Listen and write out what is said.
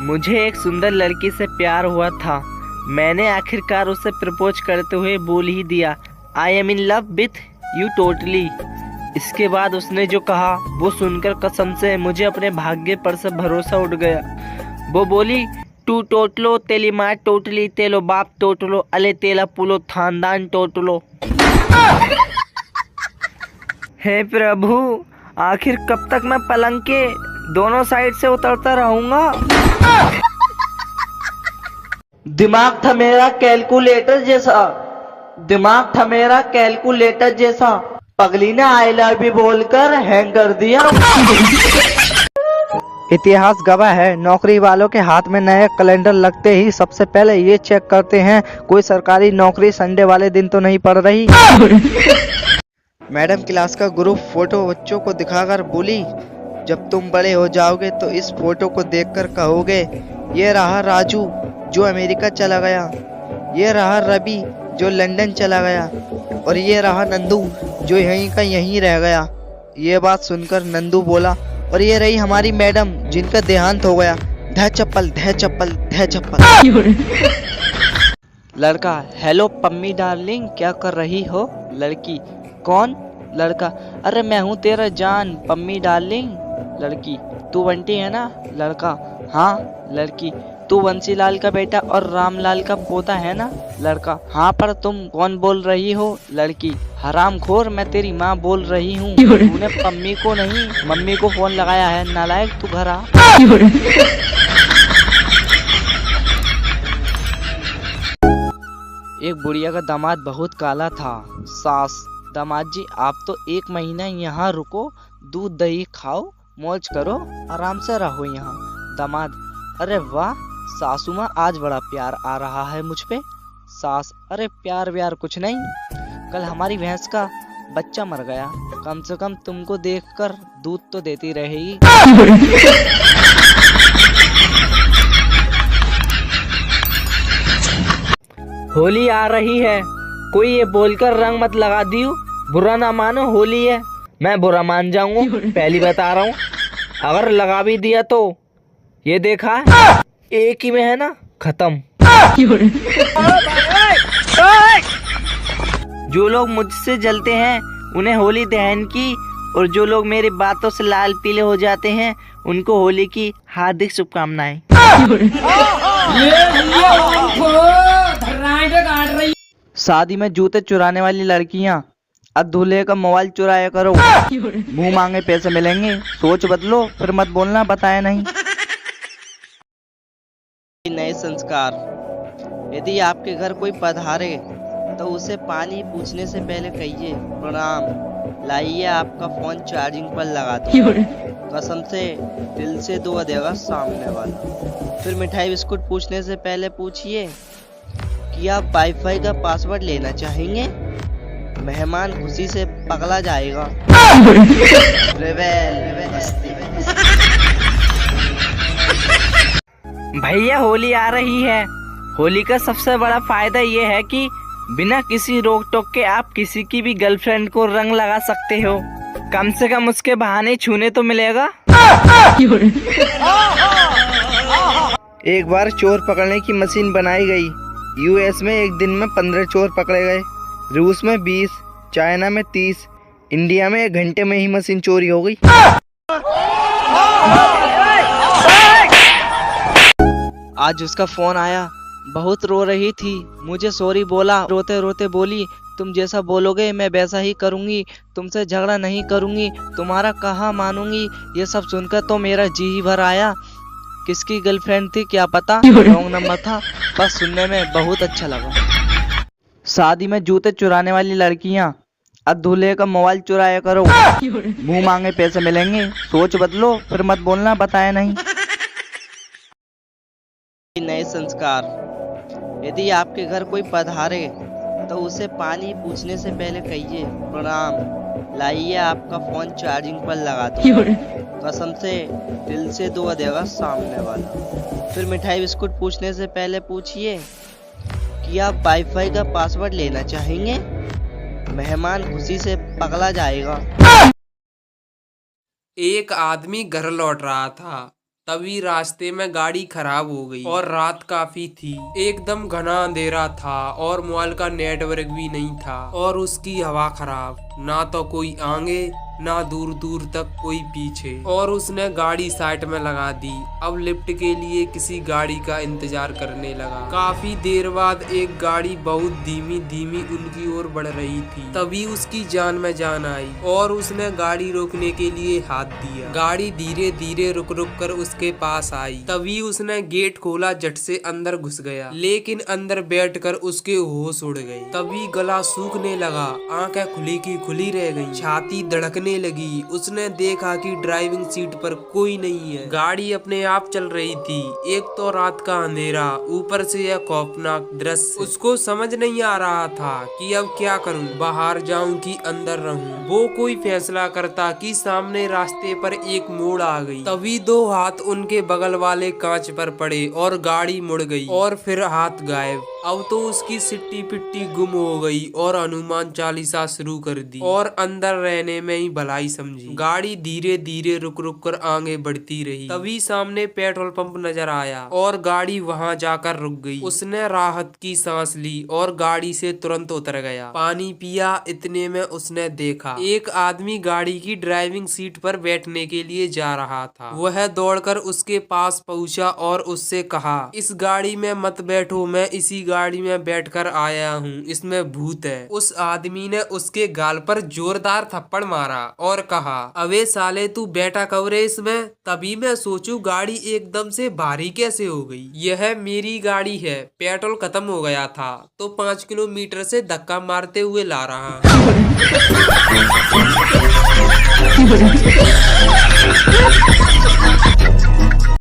मुझे एक सुंदर लड़की से प्यार हुआ था। मैंने आखिरकार उसे प्रपोज करते हुए बोल ही दिया, I am in love with you totally. इसके बाद उसने जो कहा वो सुनकर कसम से मुझे अपने भाग्य पर से भरोसा उठ गया। वो बोली, टू टोटलो तेली माँ टोटली, तेलो बाप टोटलो, अले तेला पुलो खानदान टोटलो। हे प्रभु, आखिर कब तक मैं पलंग के दोनों साइड से उतरता रहूंगा। दिमाग था मेरा कैलकुलेटर जैसा, पगली ने आई लव यू बोलकर हैंग कर दिया। इतिहास गवाह है, नौकरी वालों के हाथ में नए कैलेंडर लगते ही सबसे पहले ये चेक करते हैं कोई सरकारी नौकरी संडे वाले दिन तो नहीं पड़ रही। मैडम क्लास का ग्रुप फोटो बच्चों को दिखाकर बोली, जब तुम बड़े हो जाओगे तो इस फोटो को देखकर कहोगे, ये रहा राजू जो अमेरिका चला गया, ये रहा रवि जो लंदन चला गया, और ये रहा नंदू जो यहीं का यहीं रह गया। ये बात सुनकर नंदू बोला, और ये रही हमारी मैडम जिनका देहांत हो गया। धै चप्पल धै चप्पल धै चप्पल। लड़का, हेलो पम्मी डार्लिंग, क्या कर रही हो? लड़की, कौन? लड़का, अरे मैं हूँ तेरा जान पम्मी डार्लिंग। लड़की, तू बंटी है ना? लड़का, हाँ। लड़की, तू बंसीलाल का बेटा और रामलाल का पोता है ना? लड़का, हाँ। पर तुम कौन बोल रही हो? लड़की, हरामखोर, मैं तेरी माँ बोल रही हूँ। तूने पम्मी को नहीं मम्मी को फोन लगाया है, नालायक, तू घर आ। एक बुढ़िया का दामाद बहुत काला था। सास, दामाद जी आप तो 1 महीना यहाँ रुको, दूध दही खाओ, मौज करो, आराम से रहो यहाँ। दामाद, अरे वाह सासू माँ, आज बड़ा प्यार आ रहा है मुझ पे। सास, अरे प्यार व्यार कुछ नहीं, कल हमारी भैंस का बच्चा मर गया, कम से कम तुमको देखकर दूध तो देती रहेगी। होली आ रही है, कोई ये बोलकर रंग मत लगा दियो, बुरा ना मानो, होली है। मैं बुरा मान जाऊंगा, पहली बता रहा हूँ। अगर लगा भी दिया तो ये देखा है, एक ही में है ना, खत्म। जो लोग मुझसे जलते हैं उन्हें होली दहन की, और जो लोग मेरी बातों से लाल पीले हो जाते हैं उनको होली की हार्दिक शुभकामनाएं। शादी में जूते चुराने वाली लड़कियां, अब दूल्हे का मोबाइल चुराया करो, मुंह मांगे पैसे मिलेंगे, सोच बदलो, फिर मत बोलना बताया नहीं। नए संस्कार, यदि आपके घर कोई पधारे तो उसे पानी पूछने से पहले कहिए, प्रणाम, लाइए आपका फोन चार्जिंग पर लगा दो। कसम से दिल से दुआ देगा सामने वाला। फिर मिठाई बिस्कुट पूछने से पहले पूछिए कि आप वाईफाई का पासवर्ड लेना चाहेंगे, मेहमान खुशी से पगला जाएगा। भैया होली आ रही है। होली का सबसे बड़ा फायदा ये है कि बिना किसी रोक टोक के आप किसी की भी गर्लफ्रेंड को रंग लगा सकते हो, कम से कम उसके बहाने छूने तो मिलेगा। एक बार चोर पकड़ने की मशीन बनाई गई। यूएस में एक दिन में 15 चोर पकड़े गए, रूस में 20, चाइना में 30, इंडिया में 1 घंटे में ही मशीन चोरी हो गई। आज उसका फोन आया, बहुत रो रही थी, मुझे सॉरी बोला, रोते रोते बोली, तुम जैसा बोलोगे मैं वैसा ही करूंगी, तुमसे झगड़ा नहीं करूंगी, तुम्हारा कहाँ मानूंगी। ये सब सुनकर तो मेरा जी ही भर आया। किसकी गर्लफ्रेंड थी क्या पता, रॉन्ग नंबर था, बस सुनने में बहुत अच्छा लगा। शादी में जूते चुराने वाली लड़कियां, अब दूल्हे का मोबाइल चुराया करो, मुंह मांगे पैसे मिलेंगे, सोच बदलो, फिर मत बोलना बताया नहीं। नए संस्कार, यदि आपके घर कोई पधारे तो उसे पानी पूछने से पहले कहिए, प्रणाम, लाइए आपका फोन चार्जिंग पर लगा दो। कसम से दिल से दुआ देगा सामने वाला। फिर मिठाई बिस्कुट पूछने से पहले पूछिए कि आप वाईफाई का पासवर्ड लेना चाहेंगे, मेहमान खुशी से पगला जाएगा। एक आदमी घर लौट रहा था। तभी रास्ते में गाड़ी खराब हो गई और रात काफी थी। एकदम घना अंधेरा था और मोबाइल का नेटवर्क भी नहीं था और उसकी हवा खराब, ना तो कोई आगे ना दूर दूर तक कोई पीछे। और उसने गाड़ी साइड में लगा दी। अब लिफ्ट के लिए किसी गाड़ी का इंतजार करने लगा। काफी देर बाद एक गाड़ी बहुत धीमी धीमी उनकी ओर बढ़ रही थी। तभी उसकी जान में जान आई और उसने गाड़ी रोकने के लिए हाथ दिया। गाड़ी धीरे धीरे रुक रुक कर उसके पास आई। तभी उसने गेट खोला, झट से अंदर घुस गया, लेकिन अंदर बैठकर उसके होश उड़ गए। तभी गला सूखने लगा, आंखें खुली की खुली रह गई, छाती धड़कने लगी। उसने देखा कि ड्राइविंग सीट पर कोई नहीं है। गाड़ी अपने आप चल रही थी। एक तो रात का अंधेरा, ऊपर से यह खौफनाक दृश्य। उसको समझ नहीं आ रहा था कि अब क्या करूं, बाहर जाऊं कि अंदर रहूं। वो कोई फैसला करता कि सामने रास्ते पर एक मोड़ आ गई। तभी दो हाथ उनके बगल वाले कांच पर पड़े और गाड़ी मुड़ गई और फिर हाथ गायब। अब तो उसकी सिट्टी पिट्टी गुम हो गई और हनुमान चालीसा शुरू कर दी और अंदर रहने में ही भलाई समझी। गाड़ी धीरे धीरे रुक रुक कर आगे बढ़ती रही। तभी सामने पेट्रोल पंप नजर आया और गाड़ी वहां जाकर रुक गई। उसने राहत की सांस ली और गाड़ी से तुरंत उतर गया। पानी पिया। इतने में उसने देखा एक आदमी गाड़ी की ड्राइविंग सीट पर बैठने के लिए जा रहा था। वह दौड़कर उसके पास पहुंचा और उससे कहा, इस गाड़ी में मत बैठो, मैं इसी गाड़ी में बैठकर आया हूँ, इसमें भूत है। उस आदमी ने उसके गाल पर जोरदार थप्पड़ मारा और कहा, अबे साले तू बैठा कब रे इसमें। तभी मैं सोचूं गाड़ी एकदम से भारी कैसे हो गई। यह मेरी गाड़ी है, पेट्रोल खत्म हो गया था तो 5 किलोमीटर से धक्का मारते हुए ला रहा हूं।